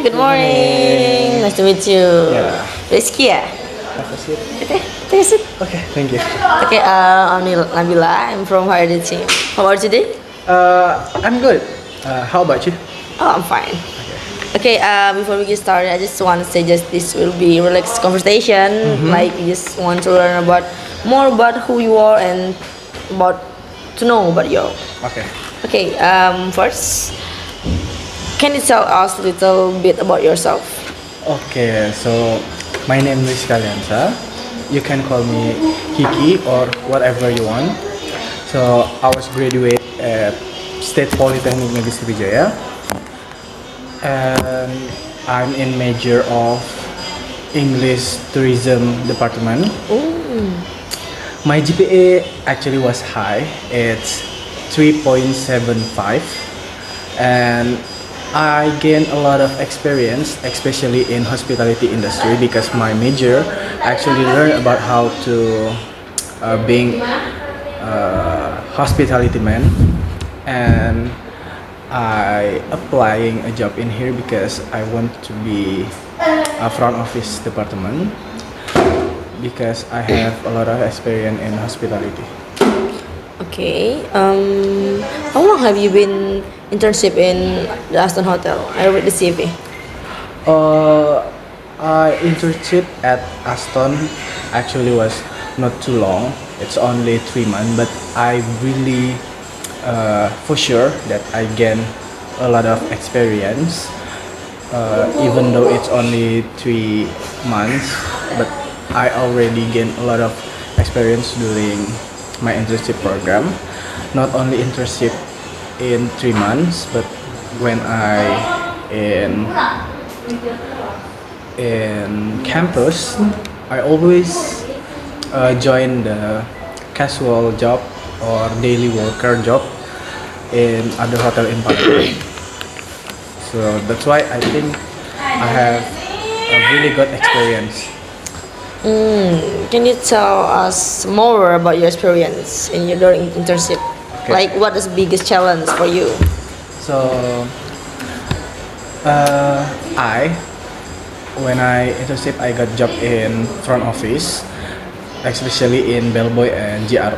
good morning. Nice to meet you. Yeah. Rizky ya? Have a seat. Okay, take a seat. Okay, thank you. Okay, I'm Nabila. I'm from Hardy team. How are you today? I'm good. How about you? Oh, I'm fine. Okay, before we get started, I just want to say just this will be relaxed conversation. Like you just want to learn about more about who you are and about to know about you. Okay. Okay, first, can you tell us a little bit about yourself? Okay, so my name is Kaliansa. You can call me Kiki or whatever you want. So I was graduate at State Polytechnic Negeri Sriwijaya, and I'm in major of English Tourism Department. My GPA actually was high. It's 3.75, and I gained a lot of experience, especially in hospitality industry, because my major actually learned about how to being hospitality man, and I applying a job in here because I want to be a front office department because I have a lot of experience in hospitality. Okay. How long have you been internship in the Aston Hotel? I read the CV. I internship at Aston actually was not too long. It's only 3 months, but I really for sure that I gain a lot of experience. Even though it's only 3 months, but I already gained a lot of experience during my internship program. Not only internship in 3 months, but when I in campus, I always join the casual job or daily worker job in other hotel in Palembang. So that's why I think I have a really good experience. Can you tell us more about your experience in your during internship? Okay. Like, what is the biggest challenge for you? So when I internship, I got job in front office, especially in bellboy and GRO.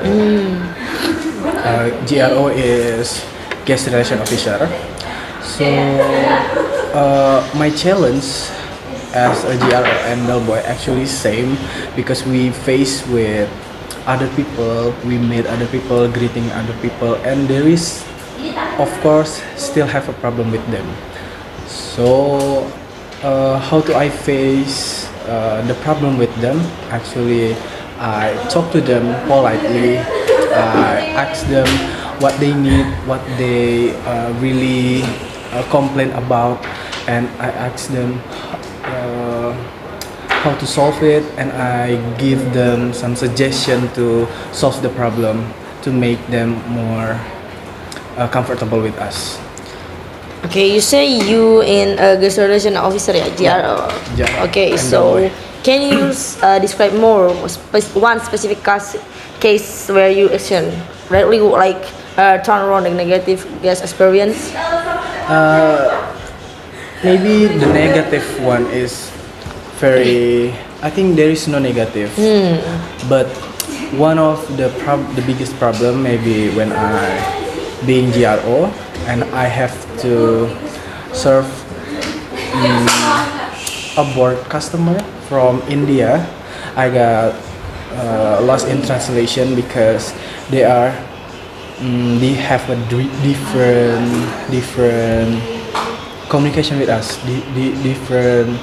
GRO is guest relation officer. So my challenge as a GRO and bellboy actually same, because we face with other people, we meet other people, greeting other people, and there is, of course, still have a problem with them. So how do I face the problem with them? Actually, I talk to them politely. I ask them what they need, what they really complain about, and I ask them how to solve it, and I give them some suggestion to solve the problem to make them more comfortable with us. Okay, you say you in a guest relation officer, yeah, GRO. Yeah, Okay, and so bellboy. can you describe more one specific case where you action rightly, like turn around the negative guest experience? Maybe the negative one is very. I think there is no negative, but one of the biggest problem maybe when I being GRO and I have to serve a board customer from India. I got lost in translation because they are they have a different communication with us, different.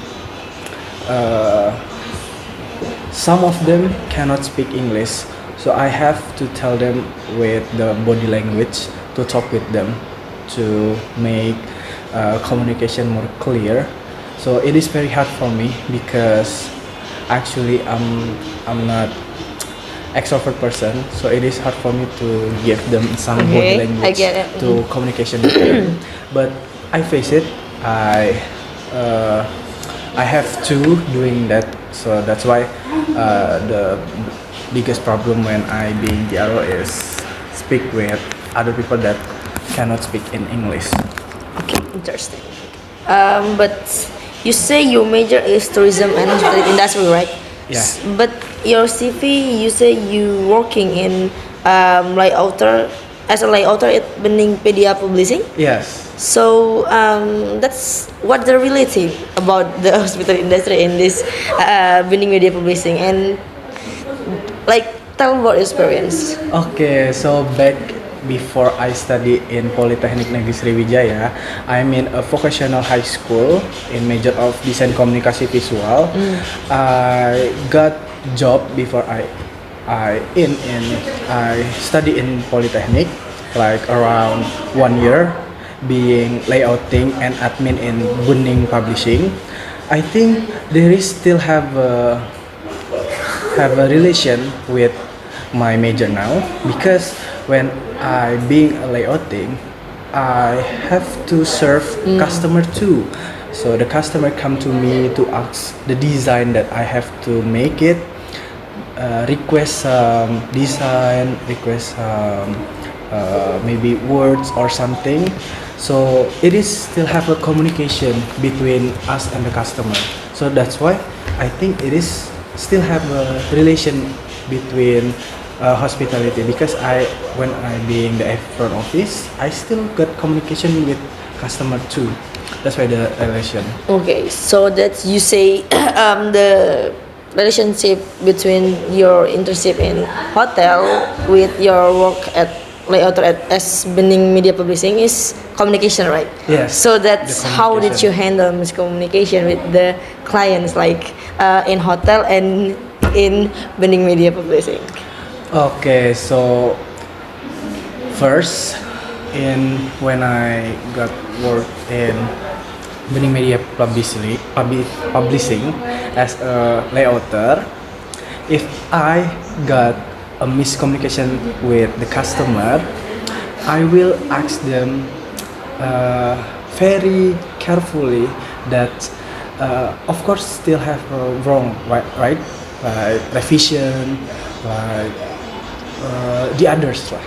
Some of them cannot speak English, so I have to tell them with the body language to talk with them to make communication more clear. So it is very hard for me because actually I'm not extrovert person, so it is hard for me to give them some Okay, body I language get it. to communication with them. But I face it. I have to doing that, so that's why the biggest problem when I being GRO is speak with other people that cannot speak in English. Okay, interesting. But you say your major is tourism and hospitality industry, right? Yeah. But your CV, you say you working in layouter as a layouter at Bening Media Publishing. Yes. So that's what the reality about the hospital industry in this Bening Media Publishing, and like tell about experience. Okay, so back before I study in Polytechnic Negeri Sriwijaya, I'm in a vocational high school in major of design komunikasi visual. I got job before I study in Polytechnic like around 1 year being layouting and admin in Bening Publishing. I think there is still have a relation with my major now because when I being a layouting, I have to serve customer too. So the customer come to me to ask the design that I have to make it, request some design, request maybe words or something. So it is still have a communication between us and the customer. So that's why I think it is still have a relation between hospitality because when I being the front office, I still got communication with customer too. That's why the relation. Okay, so that you say the relationship between your internship in hotel with your work at layouter at as Bening Media Publishing is communication, right? Yes, So that's the how did you handle miscommunication with the clients, like in hotel and in Bening Media Publishing? Okay, so first when I got work in Bening Media Publishing as a layouter, if I got a miscommunication with the customer, I will ask them very carefully that of course still have wrong, right? Like revision, like the others lah.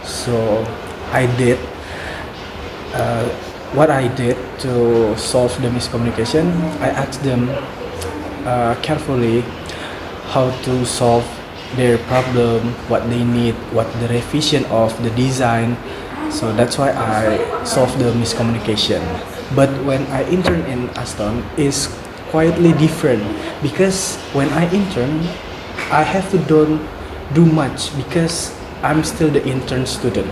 So I did what I did to solve the miscommunication. I asked them carefully how to solve their problem, what they need, what the revision of the design. So that's why I solved the miscommunication. But when I intern in Aston is quietly different because when I intern, I have to don't do much because I'm still the intern student.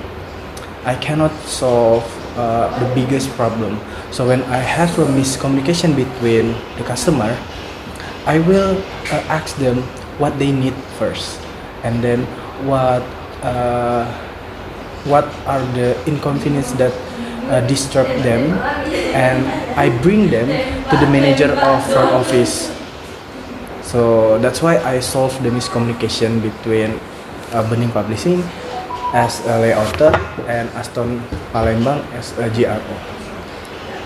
I cannot solve the biggest problem. So when I have a miscommunication between the customer, I will ask them what they need first, and then what are the inconvenience that disturb them, and I bring them to the manager of front office. So that's why I solve the miscommunication between Bening Publishing as a layouter and Aston Palembang as a GRO.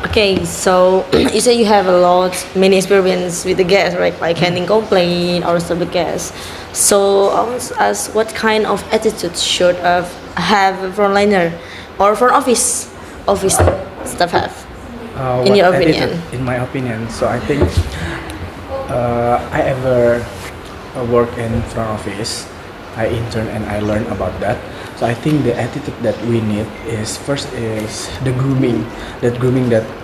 Okay, so you say you have many experience with the guests, right? Like handling complaint or serve the guests. So I want to ask, what kind of attitude should have a frontliner or front office staff have? In What your attitude, opinion? in my opinion, so I think I ever work in front office. I intern and I learn about that. So I think the attitude that we need is first is the grooming, that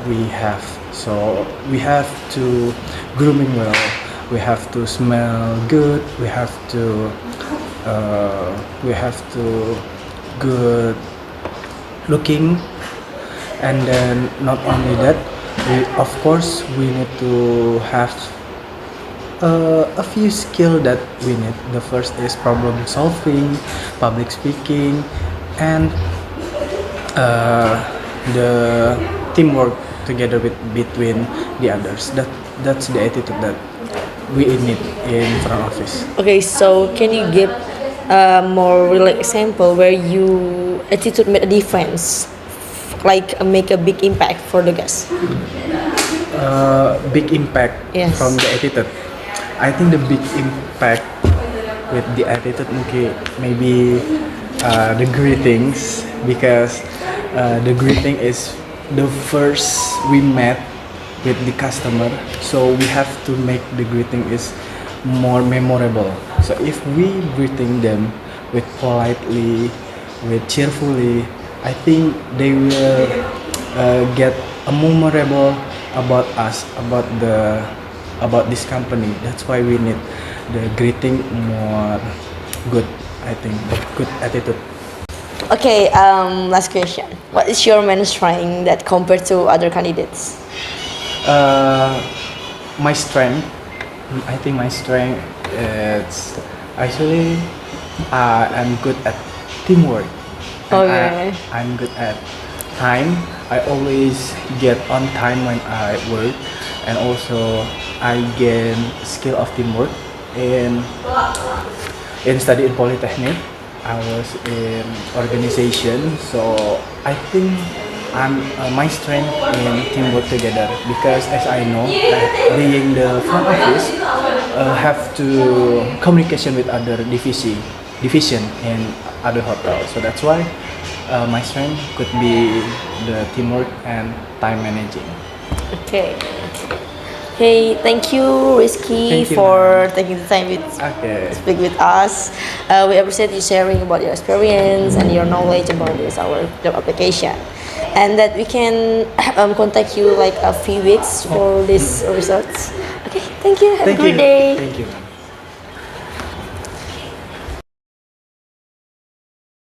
we have. So we have to grooming well. We have to smell good. We have to good looking, and then not only that, of course we need to have a few skill that we need. The first is problem solving, public speaking, and the teamwork together between the others. That's the attitude that we need in front office. Okay, so can you give a more real example where you attitude made a difference, like make a big impact for the guests? Big impact Yes. from the attitude. I think the big impact with the attitude maybe the greetings, because the greeting is the first we met with the customer. So we have to make the greeting is more memorable. So if we greeting them with politely, with cheerfully, I think they will get a memorable about us, about this company. That's why we need the greeting more good. I think good attitude. Okay, last question. What is your main strength that compared to other candidates? My strength, I think my strength is actually I'm good at teamwork. And Okay. I'm good at time. I always get on time when I work, and also I gain skill of teamwork in study in Polytechnic. I was in organization, so I think I'm my strength in teamwork together, because as I know, being the front office have to communication with other division in other hotels. So that's why my strength could be the teamwork and time managing. Okay. Hey, thank you, Rizky, Thank you, for ma'am. taking the time with Okay. speak with us. We appreciate you sharing about your experience and your knowledge about this our job application, and that we can contact you like a few weeks for these results. Okay, thank you. Have a Thank great you. day. Thank you.